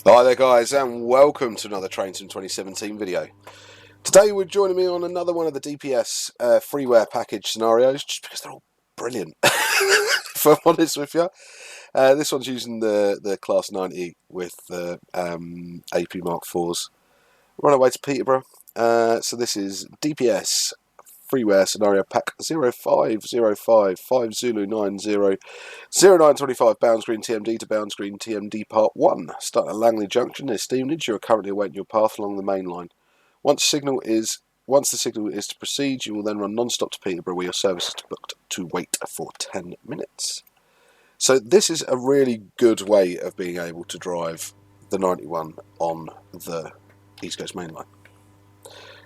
Hi there guys, and welcome to another Train Sim 2017 video. Today we're joining me on another one of the DPS freeware package scenarios, just because they're all brilliant, if I'm honest with you. This one's using the Class 90 with the AP Mark 4s. We're on our way to Peterborough, so this is DPS freeware scenario pack 0505 5 Zulu 90 0925 Bounds Green TMD to Bounds Green TMD Part 1. Starting at Langley Junction near Stevenage. You are currently awaiting your path along the main line. Once the signal is to proceed, you will then run non-stop to Peterborough, where your service is booked to wait for 10 minutes. So this is a really good way of being able to drive the 91 on the East Coast Main Line,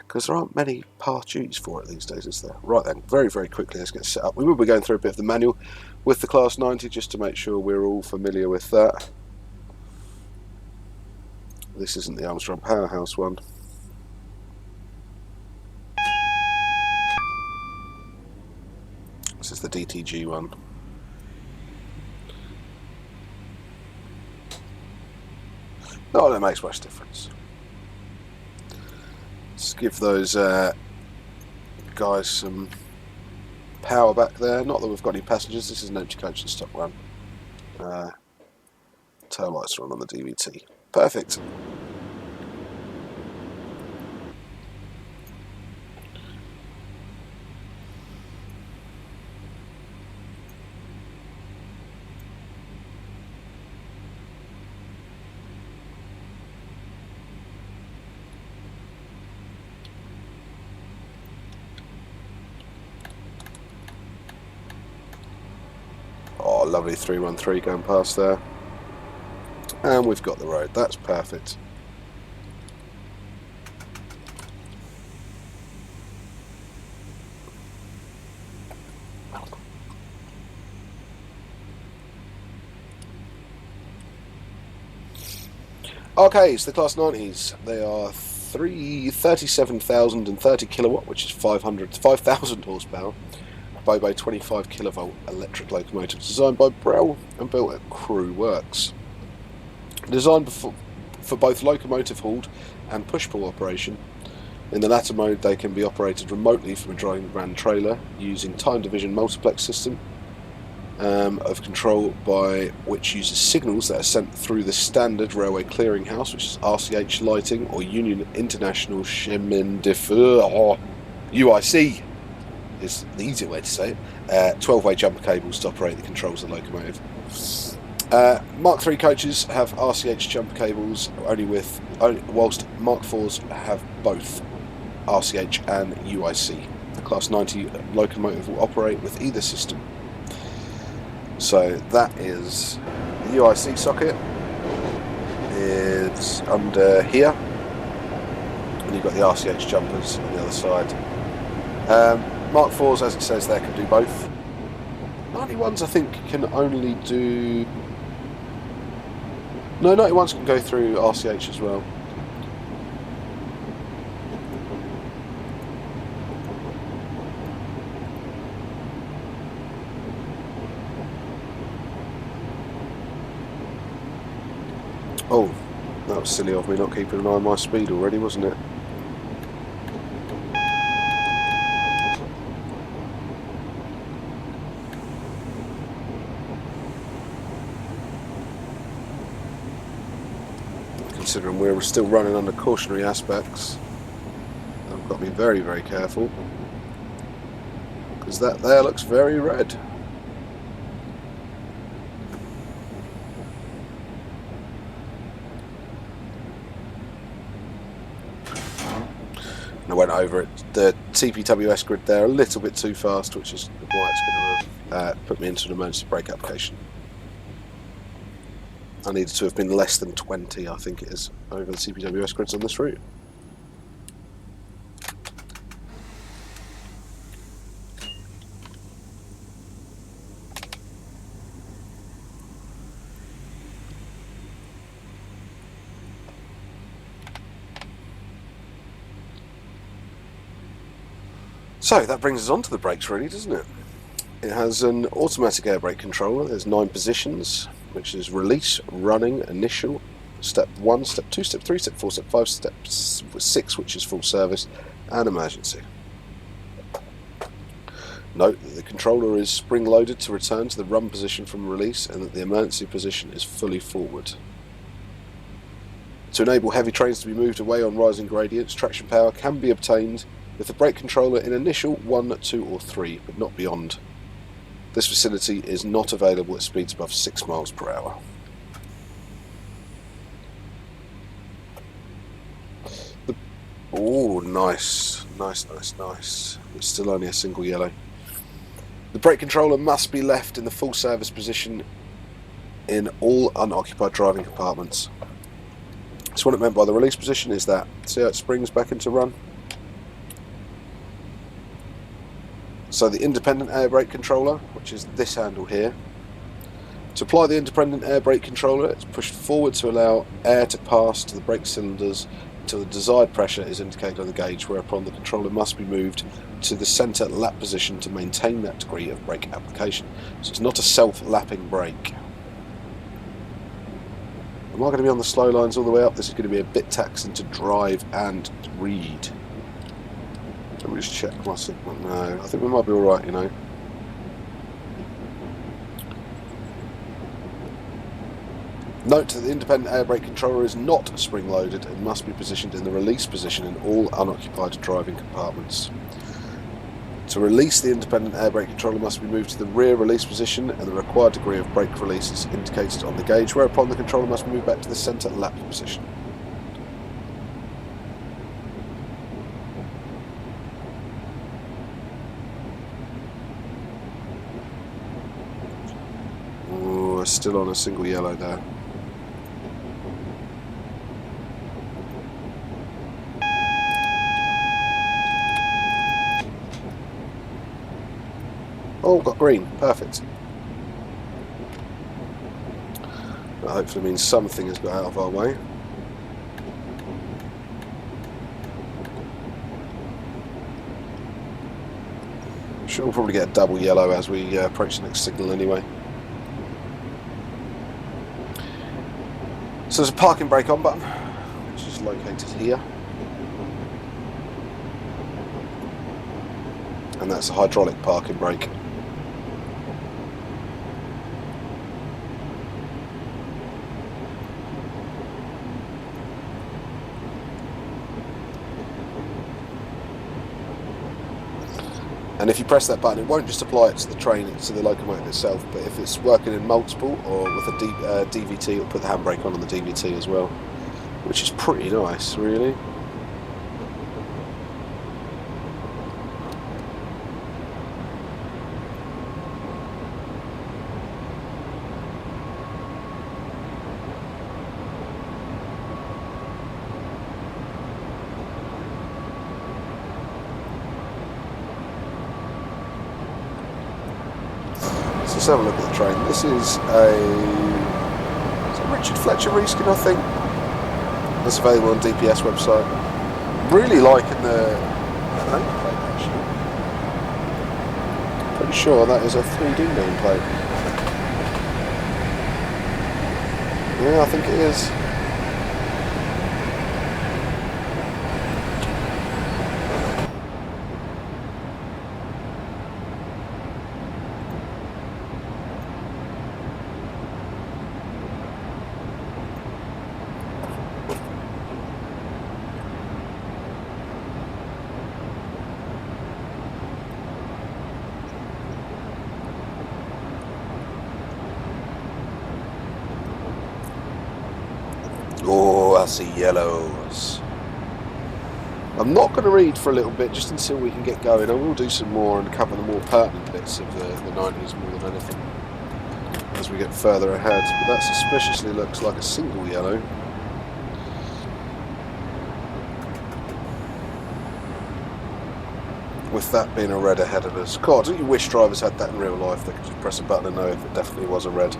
because there aren't many path duties for it these days, is there? Right then, very quickly, let's get set up. We will be going through a bit of the manual with the Class 90 just to make sure we're all familiar with that. This isn't the Armstrong Powerhouse one. This is the DTG one. Not that it makes much difference. Let's give those guys some power back there. Not that we've got any passengers. This is an empty coach and stop run. Tail lights are on the DVT. Perfect. Oh, lovely 313 going past there. And we've got the road. That's perfect. Okay, so the Class 90s. They are 37,030 kilowatt, which is 5,000 horsepower. Bobo 25 kilovolt electric locomotive designed by Brell and built at Crew Works. Designed for both locomotive hauled and push-pull operation. In the latter mode, they can be operated remotely from a dry-ran trailer using time division multiplex system of control, by which uses signals that are sent through the standard railway clearinghouse, which is RCH lighting, or Union International Chemin de Fer, or UIC is the easier way to say it. 12-way jumper cables to operate the controls of the locomotive. Mark III coaches have RCH jumper cables whilst Mark IVs have both RCH and UIC. The Class 90 locomotive will operate with either system. So that is the UIC socket. It's under here, and you've got the RCH jumpers on the other side. Mark IVs, as it says there, can do both. 91s, I think, can only do... No, 91s can go through RCH as well. Oh, that was silly of me not keeping an eye on my speed already, wasn't it? Considering we're still running under cautionary aspects, I've got to be very careful, because that there looks very red. And I went over it, the TPWS grid there a little bit too fast, which is why it's going to put me into an emergency brake application. I needed to have been less than 20, I think it is, over the CPWS grids on this route. So that brings us on to the brakes, really, doesn't it? It has an automatic air brake controller. There's 9 positions, which is release, running, initial, Step 1, Step 2, Step 3, Step 4, Step 5, Step 6, which is full service, and emergency. Note that the controller is spring-loaded to return to the run position from release and that the emergency position is fully forward. To enable heavy trains to be moved away on rising gradients, traction power can be obtained with the brake controller in initial 1, 2 or 3, but not beyond. This facility is not available at speeds above 6 miles per hour. Oh, nice. It's still only a single yellow. The brake controller must be left in the full service position in all unoccupied driving compartments. So what it meant by the release position is that, see how it springs back into run? So the independent air brake controller, which is this handle here, to apply the independent air brake controller, it's pushed forward to allow air to pass to the brake cylinders until the desired pressure is indicated on the gauge, whereupon the controller must be moved to the centre lap position to maintain that degree of brake application. So it's not a self-lapping brake. Am I going to be on the slow lines all the way up? This is going to be a bit taxing to drive and read. Let me just check my signal. No, I think we might be alright, you know. Note that the independent air brake controller is not spring-loaded and must be positioned in the release position in all unoccupied driving compartments. To release the independent air brake controller must be moved to the rear release position and the required degree of brake release is indicated on the gauge, whereupon the controller must move back to the centre lap position. Oh, we're still on a single yellow there. Oh, got green. Perfect. That hopefully means something has got out of our way. Sure, we'll probably get a double yellow as we approach the next signal anyway. So there's a parking brake on button, which is located here. And that's a hydraulic parking brake. And if you press that button, it won't just apply it to the train, to the locomotive itself, but if it's working in multiple or with a DVT, it'll put the handbrake on the DVT as well, which is pretty nice, really. Let's have a look at the train. This is a Richard Fletcher reskin, I think. That's available on DPS website. Really liking the nameplate, actually. Pretty sure that is a 3D nameplate. Yeah, I think it is. Oh, I see yellows. I'm not going to read for a little bit, just until we can get going. I will do some more and cover the more pertinent bits of the 90s more than anything as we get further ahead. But that suspiciously looks like a single yellow. With that being a red ahead of us. God, don't you wish drivers had that in real life? They could just press a button and know if it definitely was a red.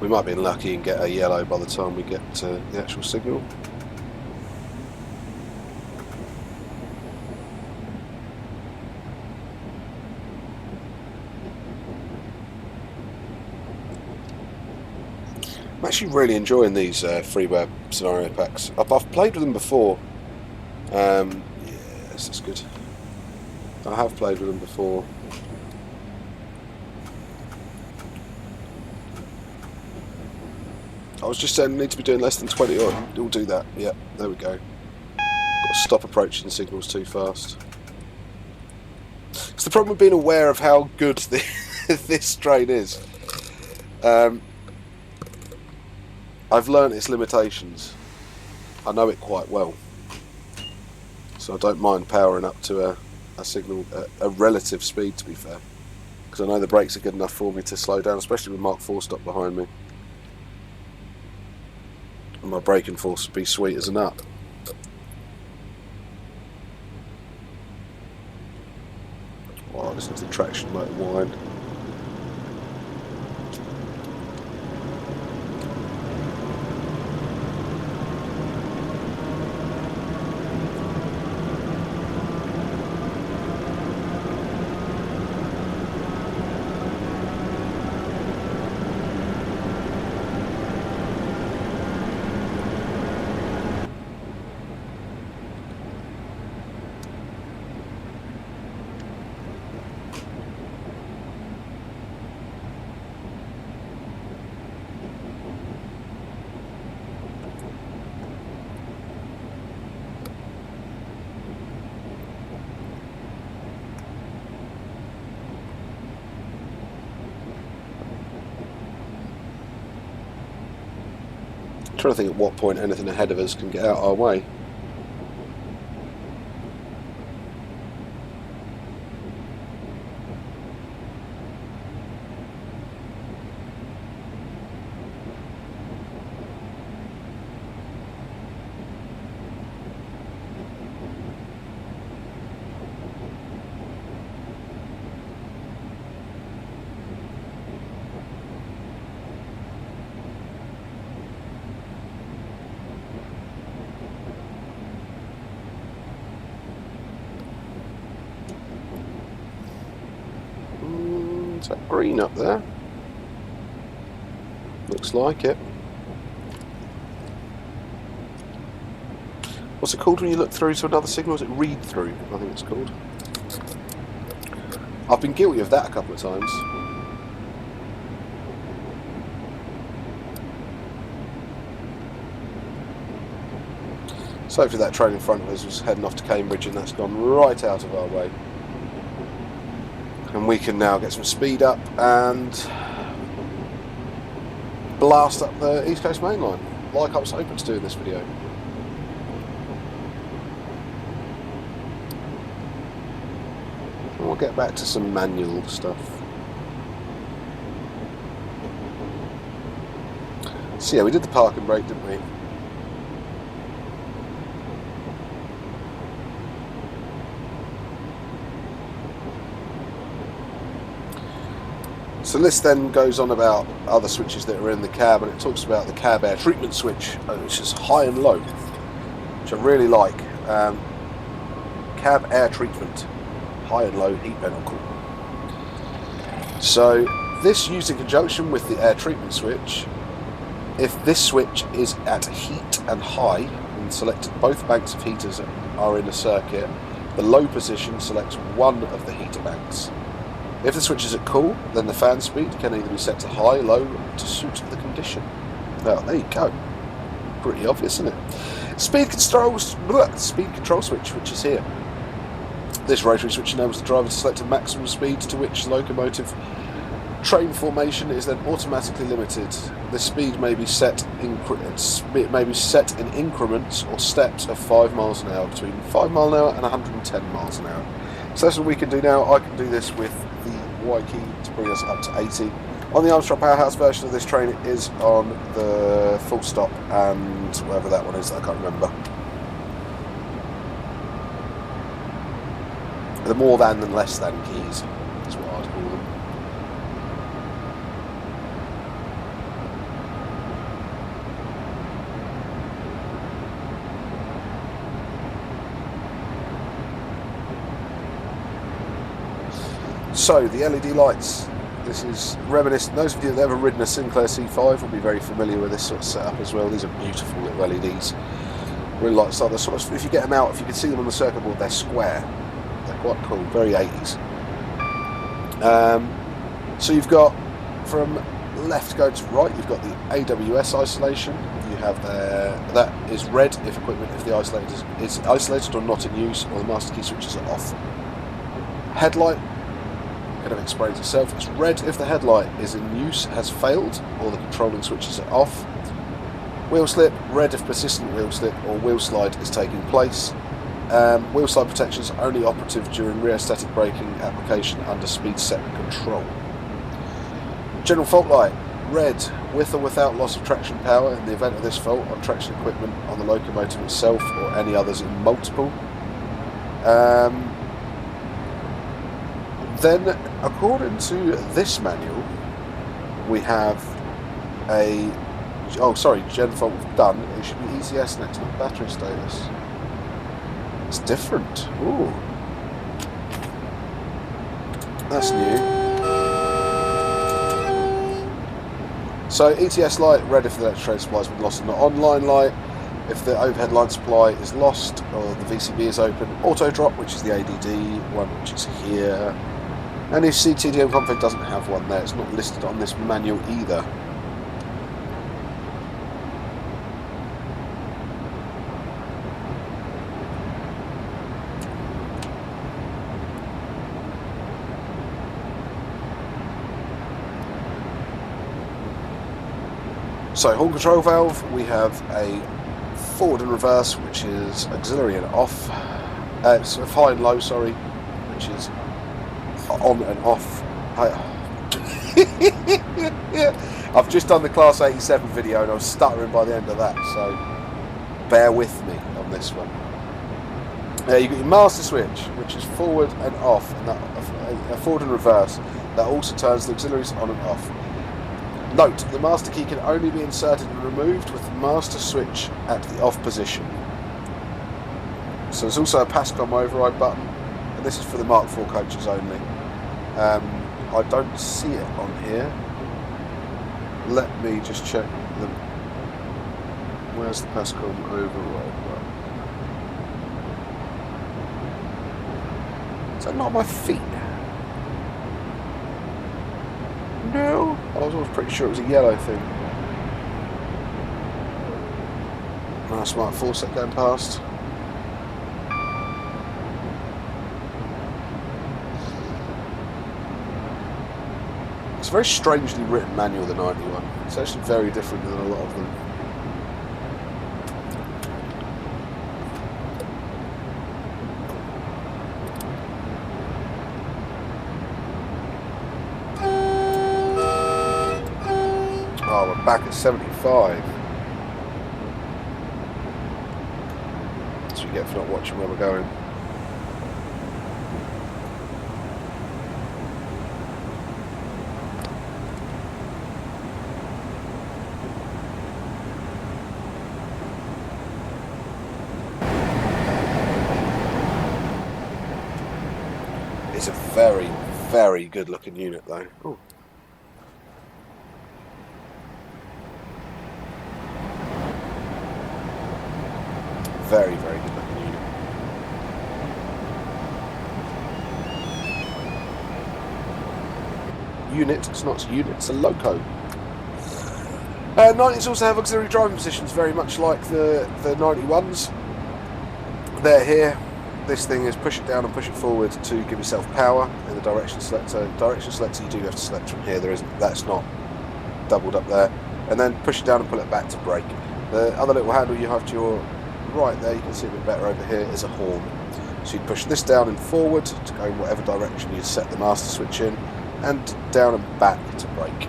We might be lucky and get a yellow by the time we get to the actual signal. I'm actually really enjoying these freeware scenario packs. I've played with them before. Yes, that's good. I have played with them before. I was just saying, need to be doing less than 20, or we'll do that. Yeah, there we go. Got to stop approaching signals too fast. It's the problem with being aware of how good this train is. I've learnt its limitations. I know it quite well, so I don't mind powering up to a signal, a relative speed, to be fair, because I know the brakes are good enough for me to slow down, especially with Mark IV stop behind me. And my braking force would be sweet as a nut. Wow, listen to the traction like wine. I'm trying to think at what point anything ahead of us can get out our way. Is that green up there? Looks like it. What's it called when you look through to another signal? Is it read through? I think it's called. I've been guilty of that a couple of times. So hopefully that train in front of us was heading off to Cambridge and that's gone right out of our way. And we can now get some speed up and blast up the East Coast Main Line, like I was hoping to do in this video. And we'll get back to some manual stuff. So yeah, we did the park and brake, didn't we? So this then goes on about other switches that are in the cab, and it talks about the cab air treatment switch, which is high and low, which I really like. Cab air treatment, high and low heat venticle. So this used in conjunction with the air treatment switch, if this switch is at heat and high, and selected both banks of heaters are in a circuit, the low position selects one of the heater banks. If the switch is at cool, then the fan speed can either be set to high, low, to suit the condition. Well, there you go. Pretty obvious, isn't it? Speed control switch, which is here. This rotary switch enables the driver to select a maximum speed to which the locomotive train formation is then automatically limited. The speed may be set in increments or steps of 5 miles an hour, between 5 miles an hour and 110 miles an hour. So that's what we can do now. I can do this with the Y key to bring us up to 80. On the Armstrong Powerhouse version of this train, it is on the full stop and whatever that one is, I can't remember. The more than and less than keys is what I'd call them. So the LED lights, this is reminiscent. Those of you that have ever ridden a Sinclair C5 will be very familiar with this sort of setup as well. These are beautiful little LEDs. Really like the sort of, if you get them out, if you can see them on the circuit board, they're square. They're quite cool, very 80s. So you've got, from left going to right, you've got the AWS isolation. You have that is red if equipment, if the isolator is isolated or not in use, or the master key switches are off. Headlight kind of explains itself. It's red if the headlight is in use, has failed, or the controlling switches are off. Wheel slip, red if persistent wheel slip or wheel slide is taking place. Wheel slide protection is only operative during rheostatic braking application under speed set control. General fault light, red with or without loss of traction power in the event of this fault on traction equipment on the locomotive itself or any others in multiple. Then, according to this manual, we have a gen fault done. It should be ECS next, not battery status. It's different. Ooh, that's new. So ETS light, red if the electric supply has been lost, and the online light if the overhead line supply is lost or the VCB is open. Auto drop, which is the ADD one, which is here. And if CTDM config doesn't have one there, it's not listed on this manual either. So horn control valve, we have a forward and reverse, which is auxiliary and off. It's high and low, sorry, which is on and off. I've just done the Class 87 video and I was stuttering by the end of that, so bear with me on this one. You've got your master switch, which is forward and off, and that forward and reverse. That also turns the auxiliaries on and off. Note, the master key can only be inserted and removed with the master switch at the off position. So there's also a PASCOM override button, and this is for the Mark IV coaches only. I don't see it on here. Let me just check them. Where's the PASCOM override button? Is that not my feet? No, I was always pretty sure it was a yellow thing. Nice Smart 4 set going past. It's a very strangely written manual, the 91. It's actually very different than a lot of them. Oh, we're back at 75. That's what you get for not watching where we're going. It's a very, very good looking unit though. Ooh. Very, very good looking unit. Unit, it's not a unit, it's a loco. 90s also have auxiliary driving positions, very much like the 91s. They're here. This thing is push it down and push it forward to give yourself power in the direction selector. Direction selector you do have to select from here, that's not doubled up there. And then push it down and pull it back to brake. The other little handle you have to your right there, you can see a bit better over here, is a horn. So you push this down and forward to go in whatever direction you set the master switch in, and down and back to brake.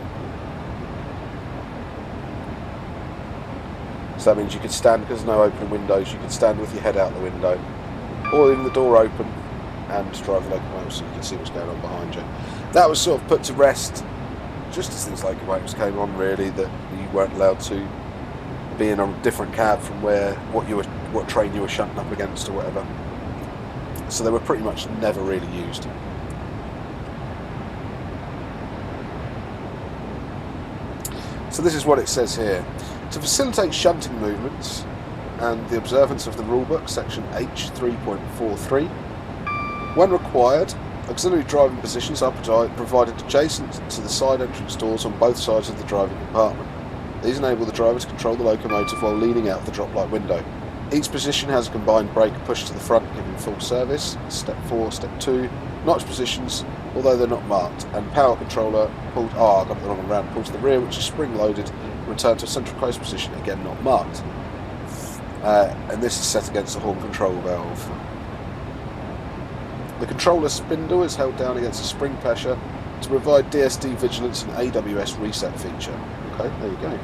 So that means you could stand, because there's no open windows, you could stand with your head out the window, or even the door open, and drive the locomotive so you can see what's going on behind you. That was sort of put to rest just as these locomotives came on, really, that you weren't allowed to be in a different cab from what train you were shunting up against or whatever. So they were pretty much never really used. So this is what it says here. To facilitate shunting movements and the observance of the rulebook, section H 3.43, when required, auxiliary driving positions are provided adjacent to the side entrance doors on both sides of the driving compartment. These enable the driver to control the locomotive while leaning out of the drop light window. Each position has a combined brake push to the front giving full service, step 4, step 2, notch positions, although they're not marked, and power controller pulled, I got it the wrong way around, pulled to the rear, which is spring loaded, return to a central close position, again not marked. And this is set against the horn control valve. The controller spindle is held down against the spring pressure to provide DSD vigilance and AWS reset feature. Okay, there you go.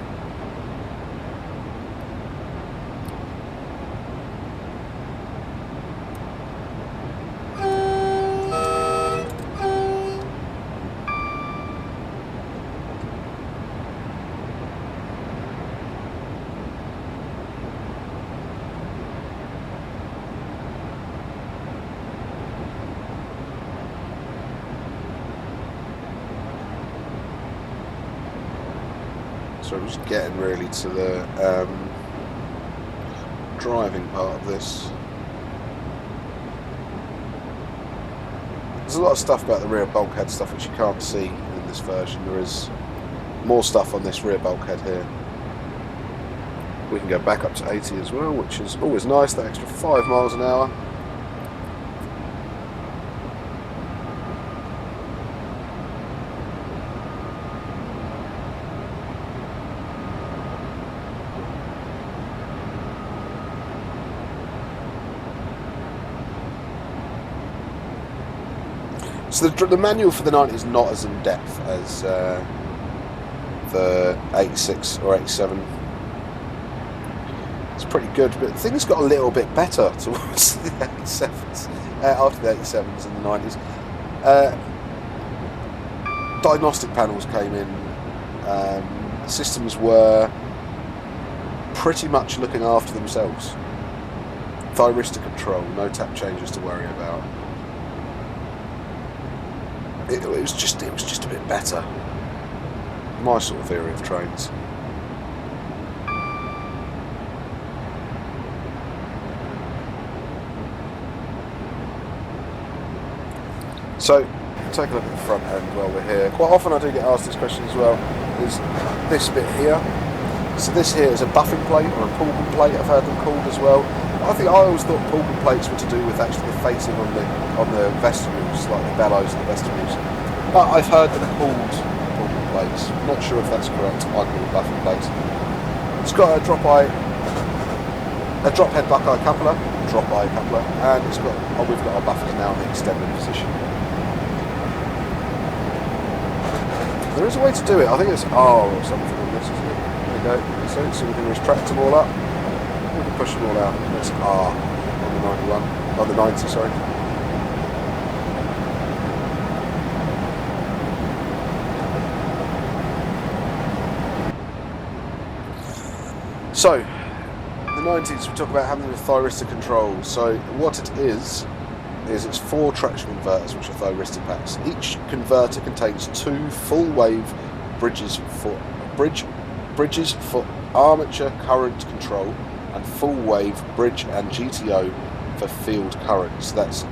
So I'm just getting really to the driving part of this. There's a lot of stuff about the rear bulkhead stuff which you can't see in this version. There is more stuff on this rear bulkhead here. We can go back up to 80 as well, which is always nice, that extra 5 miles an hour. So the manual for the 90 is not as in depth as the 86 or 87. It's pretty good, but things got a little bit better towards the 87s, after the 87s and the 90s. Diagnostic panels came in. Systems were pretty much looking after themselves. Thyristor Control, no tap changes to worry about. It was just a bit better. My sort of theory of trains. So, take a look at the front end while we're here. Quite often I do get asked this question as well, is this bit here. So this here is a buffing plate or a Pullman plate, I've heard them called as well. I always thought Pullman plates were to do with actually the facing on the vestibules, like the bellows and the vestibules. But I've heard them called Pullman plates. I'm not sure if that's correct. I call it buffing plates. It's got a drop head buckeye coupler, and it's got we've got our buffers now in the extended position. There is a way to do it. I think it's R or something on this, isn't it? There we go. So we can retract them all up. We can push them all out. It's R on the 91. On the 90, sorry. So, the 90s, we talk about having the Thyristor Control. So, what it is it's 4 traction inverters, which are Thyristor packs. Each converter contains 2 full-wave bridges for armature current control and full-wave bridge and GTO for field current. So that's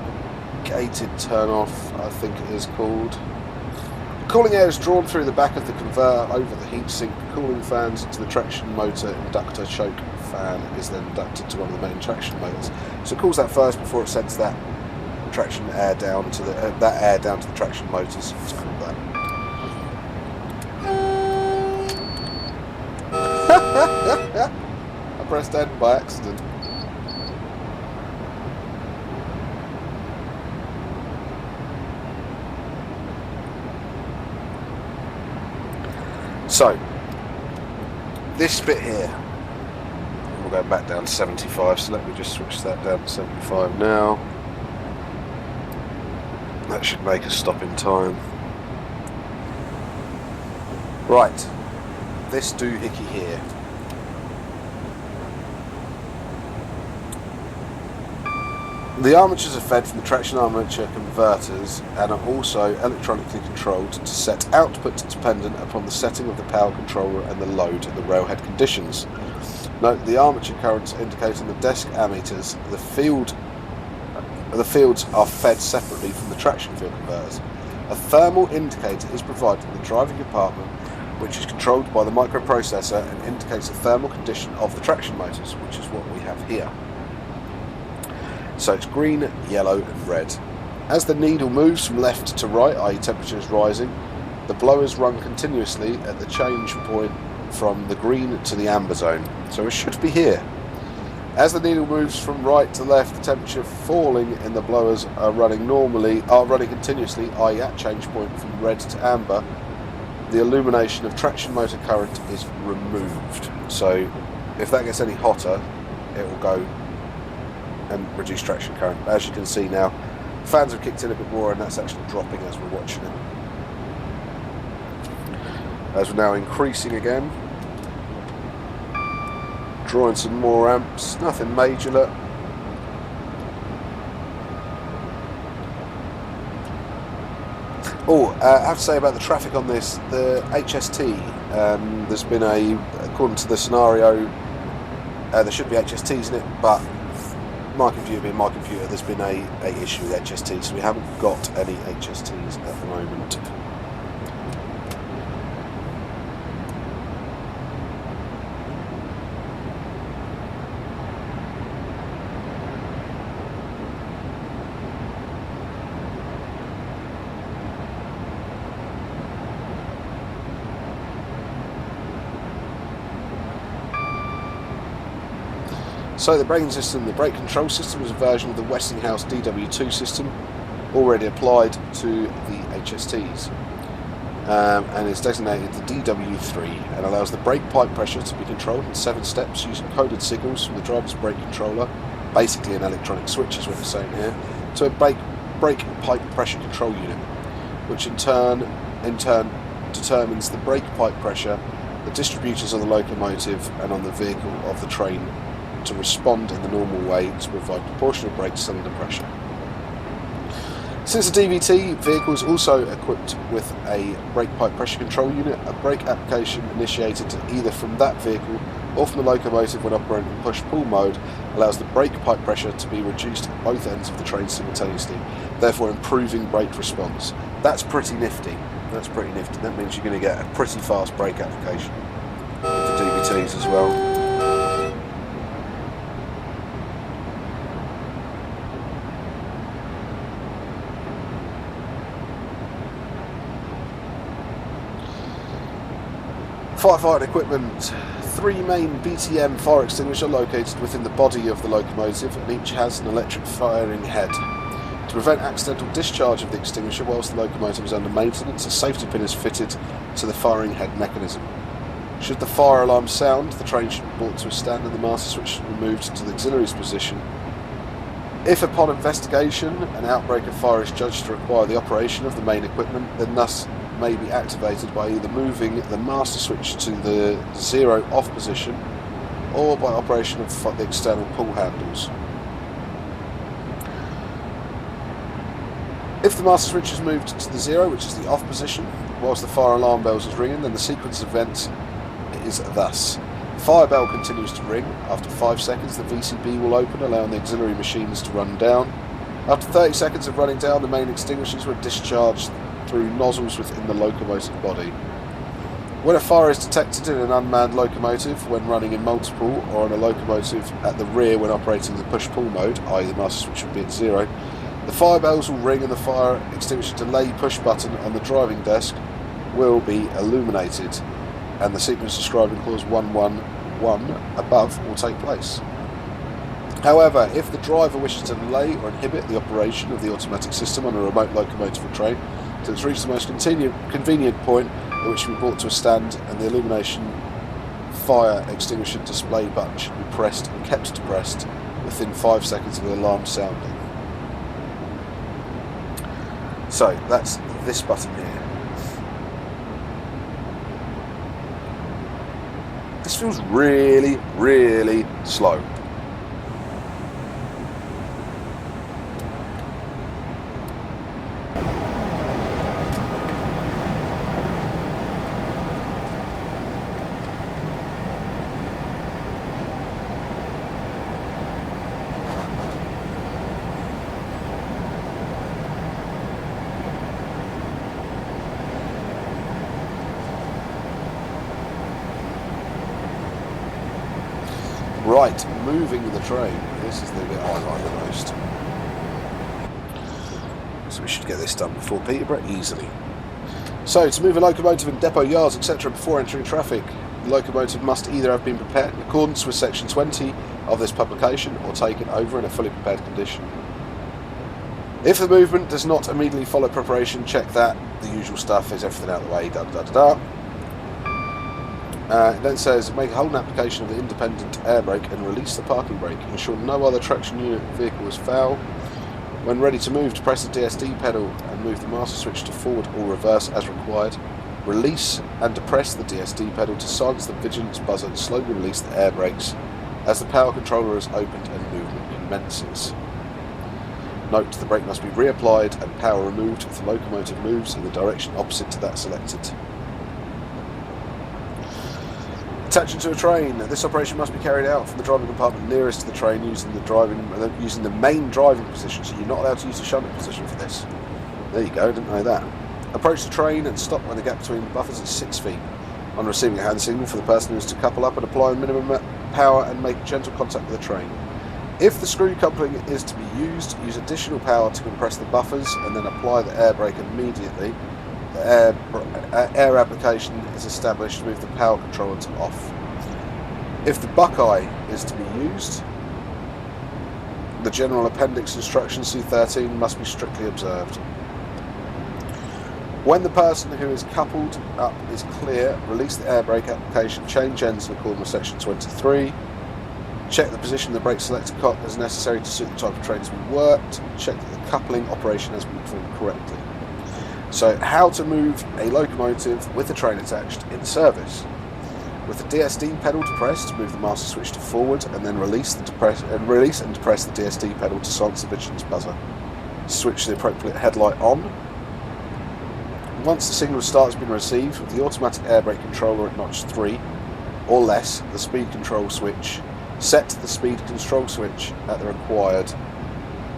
gated turn-off, I think it is called. Cooling air is drawn through the back of the converter over the heatsink cooling fans into the traction motor inductor choke fan. It is then inducted to one of the main traction motors. So it cools that first before it sends that traction air down to the the traction motors. Let's call that. I pressed end by accident. So, this bit here, we'll go back down to 75, so let me just switch that down to 75 now. That should make us stop in time. Right, this doohickey here. The armatures are fed from the traction armature converters and are also electronically controlled to set output dependent upon the setting of the power controller and the load and the railhead conditions. Note the armature currents indicated on the desk ammeters. The fields are fed separately from the traction field converters. A thermal indicator is provided in the driving compartment, which is controlled by the microprocessor and indicates the thermal condition of the traction motors, which is what we have here. So it's green, yellow and red. As the needle moves from left to right, i.e. temperature is rising, the blowers run continuously at the change point from the green to the amber zone. So it should be here. As the needle moves from right to left, the temperature falling and the blowers are running continuously, i.e. at change point from red to amber, the illumination of traction motor current is removed. So if that gets any hotter, it will go and reduce traction current. As you can see now, fans have kicked in a bit more and that's actually dropping as we're watching it. As we're now increasing again, drawing some more amps, nothing major. Look. I have to say about the traffic on this, the HST, there's been according to the scenario, there should be HSTs in it, but my computer being my computer, there's been a issue with HSTs, so we haven't got any HSTs at the moment. So the braking system, the brake control system is a version of the Westinghouse DW2 system already applied to the HSTs, and is designated the DW3 and allows the brake pipe pressure to be controlled in 7 steps using coded signals from the driver's brake controller, basically an electronic switch is what it's saying here, to a brake pipe pressure control unit, which in turn determines the brake pipe pressure, the distributors on the locomotive and on the vehicle of the train to respond in the normal way to provide proportional brake cylinder pressure. Since the DVT vehicle is also equipped with a brake pipe pressure control unit, a brake application initiated either from that vehicle or from the locomotive when operating in push-pull mode allows the brake pipe pressure to be reduced at both ends of the train simultaneously, therefore improving brake response. That's pretty nifty. That means you're going to get a pretty fast brake application with the DVTs as well. Firefight equipment. 3 main BTM fire extinguishers are located within the body of the locomotive and each has an electric firing head. To prevent accidental discharge of the extinguisher whilst the locomotive is under maintenance, a safety pin is fitted to the firing head mechanism. Should the fire alarm sound, the train should be brought to a stand and the master switch should be moved to the auxiliaries position. If upon investigation an outbreak of fire is judged to require the operation of the main equipment, then thus may be activated by either moving the master switch to the 0 off position or by operation of the external pull handles. If the master switch is moved to the 0, which is the off position, whilst the fire alarm bells is ringing, then the sequence of events is thus. The fire bell continues to ring. After 5 seconds the VCB will open, allowing the auxiliary machines to run down. After 30 seconds of running down, the main extinguishers were discharged through nozzles within the locomotive body. When a fire is detected in an unmanned locomotive when running in multiple or on a locomotive at the rear when operating the push-pull mode, i.e. the master switch will be at 0, the fire bells will ring and the fire extinguisher delay push button on the driving desk will be illuminated and the sequence described in clause 111 above will take place. However, if the driver wishes to delay or inhibit the operation of the automatic system on a remote locomotive or train till it's reached the most convenient point at which it should be brought to a stand and the illumination fire extinguisher display button should be pressed and kept depressed within 5 seconds of the alarm sounding. So that's this button here. This feels really, really slow. Right, moving the train. This is the bit I like the most. So we should get this done before Peterborough easily. So, to move a locomotive in depot yards, etc. before entering traffic, the locomotive must either have been prepared in accordance with section 20 of this publication or taken over in a fully prepared condition. If the movement does not immediately follow preparation, check that. The usual stuff is everything out of the way, It then says, make a hold application of the independent air brake and release the parking brake. Ensure no other traction unit vehicle is foul. When ready to move, to press the DSD pedal and move the master switch to forward or reverse as required. Release and depress the DSD pedal to silence the vigilance buzzer and slowly release the air brakes as the power controller is opened and movement commences. Note, the brake must be reapplied and power removed if the locomotive moves in the direction opposite to that selected. Attaching to a train. This operation must be carried out from the driving compartment nearest to the train using the main driving position, so you're not allowed to use the shunting position for this. There you go, didn't know that. Approach the train and stop when the gap between the buffers is 6 feet. On receiving a hand signal for the person who is to couple up and apply minimum power and make gentle contact with the train. If the screw coupling is to be used, use additional power to compress the buffers and then apply the air brake immediately. The air application is established, move the power controller to off. If the buckeye is to be used, the general appendix instructions C13 must be strictly observed. When the person who is coupled up is clear, release the air brake application, change ends in accordance with section 23. Check the position of the brake selector cock as necessary to suit the type of train has been worked. Check that the coupling operation has been performed correctly. So, how to move a locomotive with the train attached in service. With the DSD pedal depressed, move the master switch to forward and then release and depress the DSD pedal to silence the vigilance buzzer. Switch the appropriate headlight on. Once the signal start has been received, with the automatic air brake controller at notch 3 or less, the speed control switch. Set the speed control switch at the required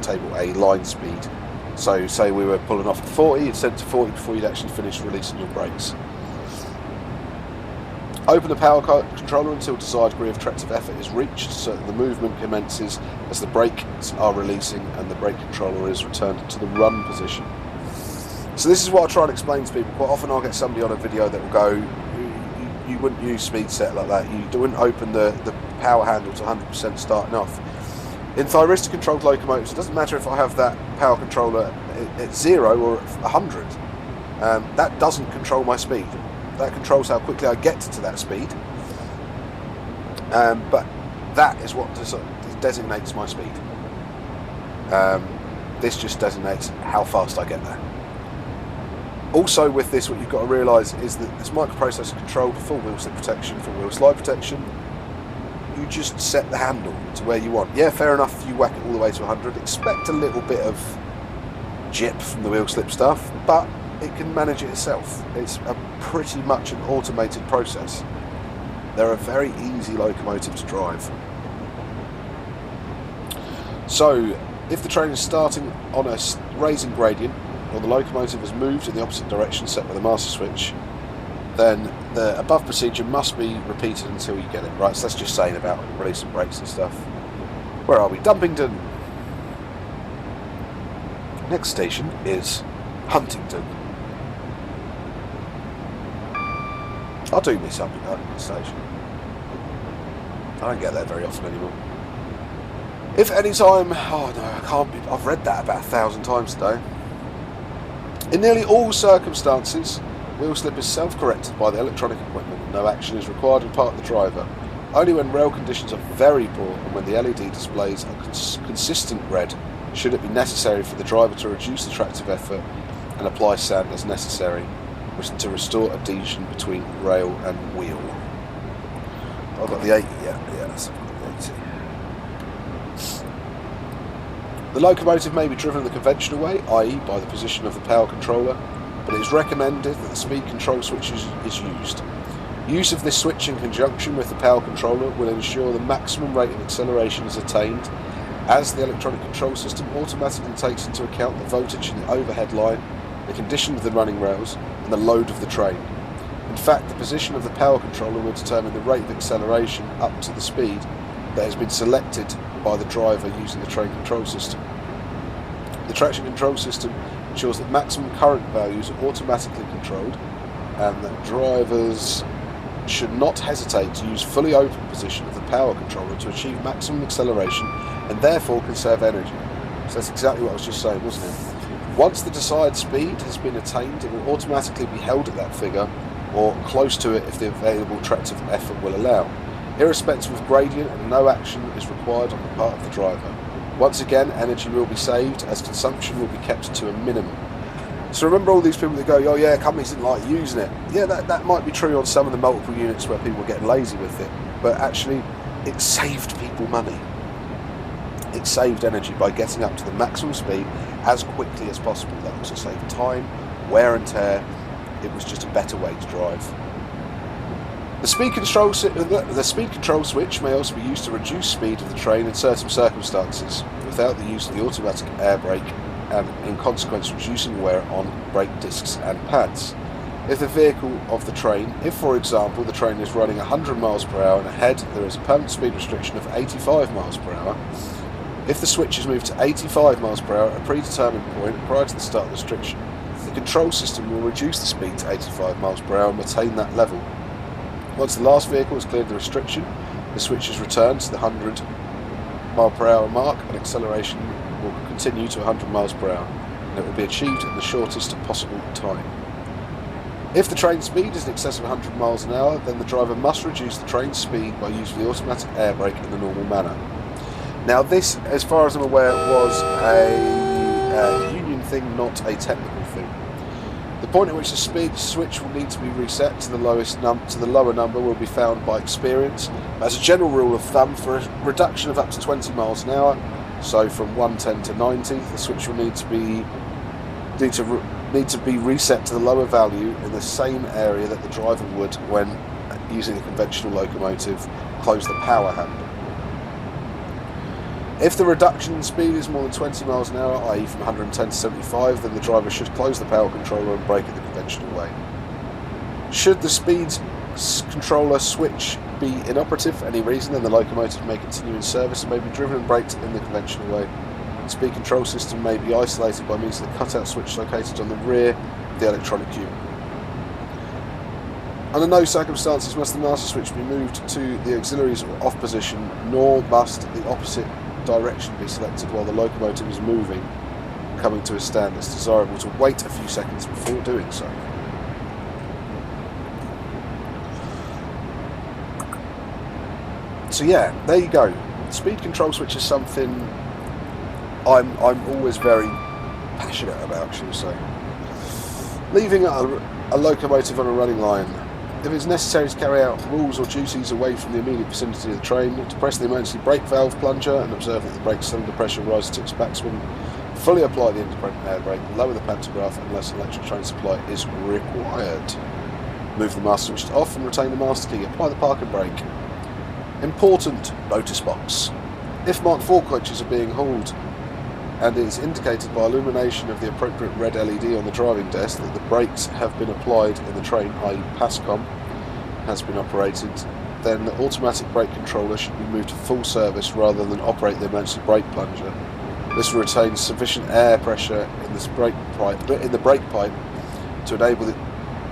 table A line speed. So say we were pulling off at 40, you'd set it to 40 before you'd actually finish releasing your brakes. Open the power controller until desired degree of tractive effort is reached so that the movement commences as the brakes are releasing and the brake controller is returned to the run position. So this is what I try and explain to people. Quite often I'll get somebody on a video that will go, you wouldn't use speed set like that, you wouldn't open the power handle to 100% starting off. In Thyristor controlled locomotives, it doesn't matter if I have that power controller at 0 or at 100. That doesn't control my speed. That controls how quickly I get to that speed. But that is what designates my speed. This just designates how fast I get there. Also with this, what you've got to realise is that this microprocessor controlled for wheel slip protection, for wheel slide protection. You just set the handle to where you want. Yeah, fair enough, if you whack it all the way to 100, expect a little bit of jip from the wheel slip stuff, but it can manage it itself. It's pretty much an automated process. They're a very easy locomotive to drive. So, if the train is starting on a raising gradient, or the locomotive has moved in the opposite direction set by the master switch, then the above procedure must be repeated until you get it right. So that's just saying about releasing brakes and stuff. Where are we? Dumpington. Next station is Huntington. I'll do me something at the station. I don't get there very often anymore. If any time, oh no, I can't be, I've read that about 1,000 times today. In nearly all circumstances, wheel slip is self-corrected by the electronic equipment and no action is required on part of the driver. Only when rail conditions are very poor and when the LED displays a consistent red should it be necessary for the driver to reduce the tractive effort and apply sand as necessary to restore adhesion between rail and wheel. I've got the 80, yes, I've got the 80. The locomotive may be driven the conventional way, i.e. by the position of the power controller, but it is recommended that the speed control switch is used. Use of this switch in conjunction with the power controller will ensure the maximum rate of acceleration is attained, as the electronic control system automatically takes into account the voltage in the overhead line, the condition of the running rails, and the load of the train. In fact, the position of the power controller will determine the rate of acceleration up to the speed that has been selected by the driver using the train control system. The traction control system ensures that maximum current values are automatically controlled and that drivers should not hesitate to use fully open position of the power controller to achieve maximum acceleration and therefore conserve energy. So that's exactly what I was just saying, wasn't it? Once the desired speed has been attained, it will automatically be held at that figure or close to it if the available tractive effort will allow. Irrespective of gradient, and no action is required on the part of the driver. Once again, energy will be saved as consumption will be kept to a minimum. So remember all these people that go, oh yeah, companies didn't like using it. Yeah, that might be true on some of the multiple units where people were getting lazy with it, but actually it saved people money. It saved energy by getting up to the maximum speed as quickly as possible. That also saved time, wear and tear. It was just a better way to drive. The speed control switch may also be used to reduce speed of the train in certain circumstances without the use of the automatic air brake and in consequence reducing wear on brake discs and pads. If the vehicle of the train, if for example the train is running 100 miles per hour and ahead there is a permanent speed restriction of 85 miles per hour, if the switch is moved to 85 miles per hour at a predetermined point prior to the start of the restriction, the control system will reduce the speed to 85 miles per hour and maintain that level. Once the last vehicle has cleared the restriction, the switch is returned to the 100 mile per hour mark and acceleration will continue to 100 miles per hour and it will be achieved in the shortest possible time. If the train speed is in excess of 100 miles an hour, then the driver must reduce the train speed by using the automatic air brake in the normal manner. Now this, as far as I'm aware, was a union thing, not a technical thing. The point at which the speed switch will need to be reset to the lower number will be found by experience. As a general rule of thumb, for a reduction of up to 20 miles an hour, so from 110 to 90, the switch will need to be reset to the lower value in the same area that the driver would when using a conventional locomotive. Close the power handle. If the reduction in speed is more than 20 miles an hour, i.e. from 110 to 75, then the driver should close the power controller and brake it the conventional way. Should the speed controller switch be inoperative for any reason, then the locomotive may continue in service and may be driven and braked in the conventional way. The speed control system may be isolated by means of the cutout switch located on the rear of the electronic unit. Under no circumstances must the master switch be moved to the auxiliaries off position, nor must the opposite direction be selected while the locomotive is moving, coming to a stand. It's desirable to wait a few seconds before doing so. So yeah, there you go. Speed control switch is something I'm always very passionate about, shall we say. Leaving a locomotive on a running line. If it's necessary to carry out rules or duties away from the immediate vicinity of the train, to press the emergency brake valve plunger and observe that the brake cylinder pressure rises to its maximum, fully apply the independent air brake, lower the pantograph unless an electric train supply is required. Move the master switch off and retain the master key, apply the parking brake. Important notice box. If marked 4 coaches are being hauled and it is indicated by illumination of the appropriate red LED on the driving desk that the brakes have been applied in the train, i.e. PASCOM has been operated, then the automatic brake controller should be moved to full service rather than operate the emergency brake plunger. This will retain sufficient air pressure in the brake pipe to enable the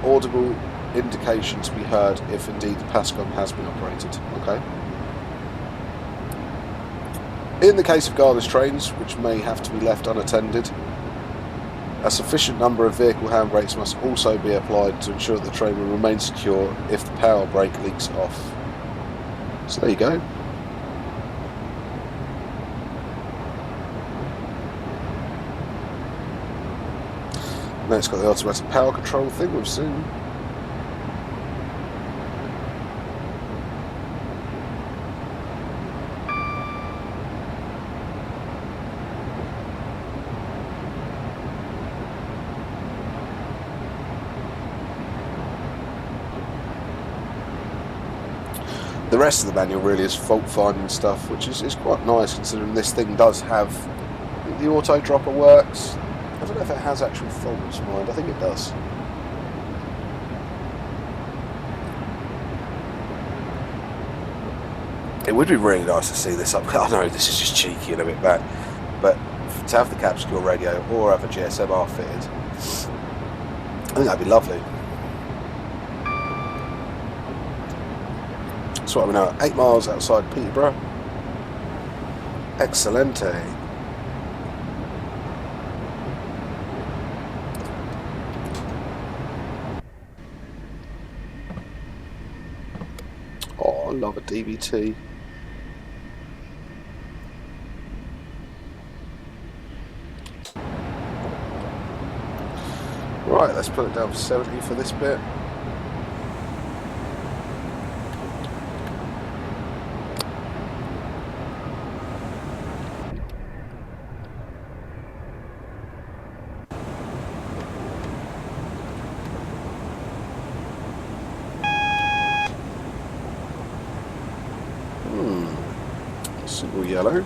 audible indication to be heard if indeed the PASCOM has been operated. Okay. In the case of guardless trains, which may have to be left unattended, a sufficient number of vehicle handbrakes must also be applied to ensure that the train will remain secure if the power brake leaks off. So there you go. Now it's got the automatic power control thing we've seen. The rest of the manual really is fault finding stuff, which is quite nice considering this thing does have the auto dropper works. I don't know if it has actual faults mind, I think it does. It would be really nice to see this up. I know this is just cheeky and a bit back, but to have the capsule radio or have a GSMR fitted, I think that'd be lovely. So what are we now? 8 miles outside Peterborough. Excelente. Oh, I love a DVT. Right, let's put it down for 70 for this bit. Single yellow.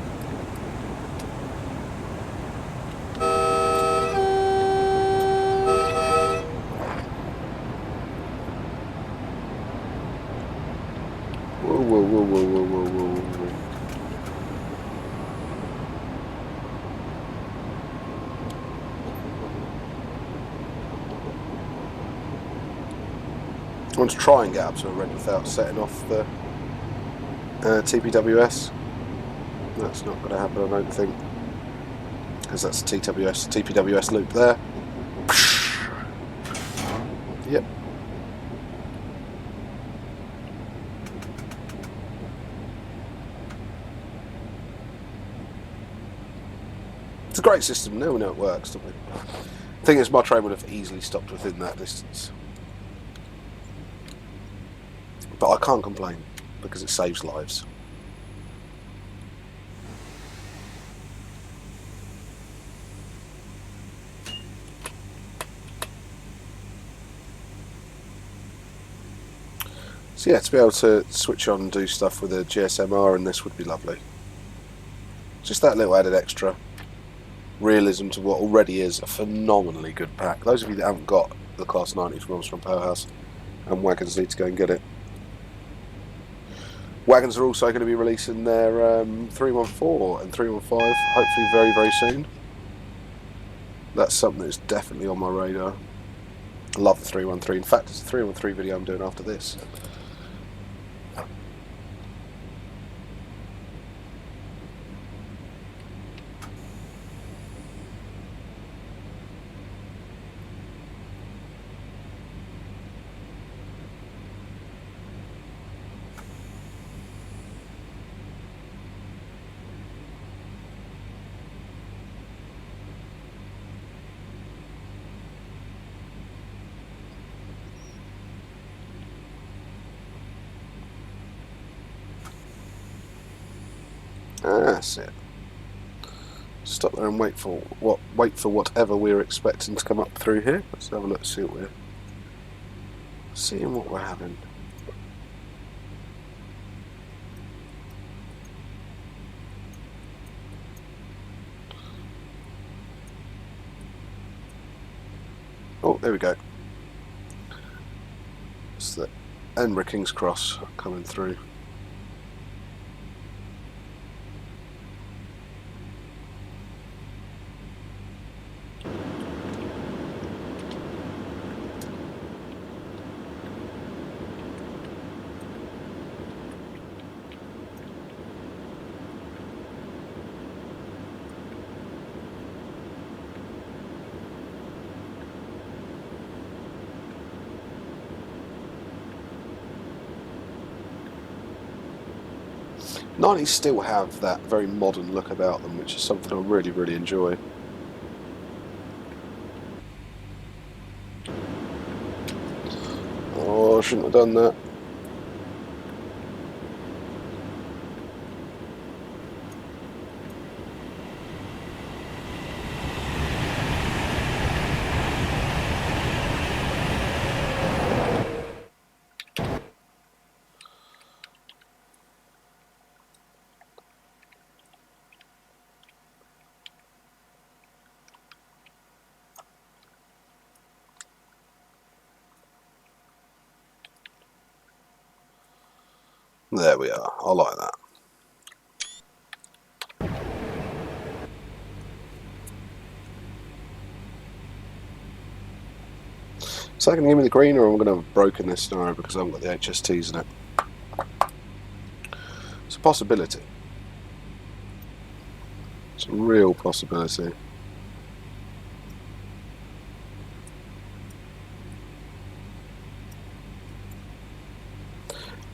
Whoa, whoa, whoa, whoa, whoa, whoa, whoa, whoa. I want to try and get up to a red without setting off the TPWS. That's not going to happen, I don't think, because that's a TPWS loop there. Yep. It's a great system. Now we know it works, don't we? The thing is, my train would have easily stopped within that distance. But I can't complain, because it saves lives. So yeah, to be able to switch on and do stuff with a GSMR in this would be lovely. Just that little added extra realism to what already is a phenomenally good pack. Those of you that haven't got the Class 90 from Armstrong Powerhouse and Wagons need to go and get it. Wagons are also going to be releasing their 314 and 315 hopefully very, very soon. That's something that's definitely on my radar. I love the 313. In fact, it's a 313 video I'm doing after this. That's it. Stop there and wait for whatever we're expecting to come up through here. Let's have a look, see what we're seeing, what we're having. Oh, there we go. It's the Edinburgh King's Cross coming through. '90s still have that very modern look about them, which is something I really, really enjoy. Oh, I shouldn't have done that. There we are. I like that. Is that going to give me the green, or am I going to have broken this scenario because I haven't got the HSTs in it? It's a possibility. It's a real possibility.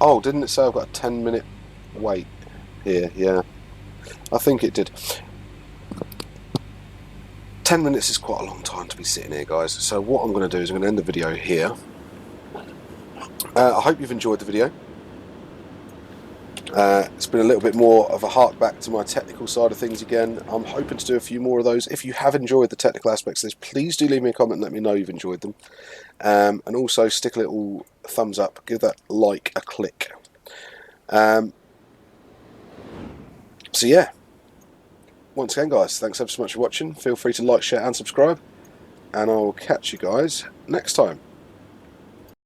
Oh, didn't it say I've got a 10-minute wait here? Yeah, I think it did. 10 minutes is quite a long time to be sitting here, guys. So what I'm going to do is I'm going to end the video here. I hope you've enjoyed the video. It's been a little bit more of a hark back to my technical side of things again. I'm hoping to do a few more of those. If you have enjoyed the technical aspects of this, please do leave me a comment and let me know you've enjoyed them. And also stick a little thumbs up, give that like a click. So yeah, once again guys, thanks ever so much for watching. Feel free to like, share and subscribe, and I'll catch you guys next time.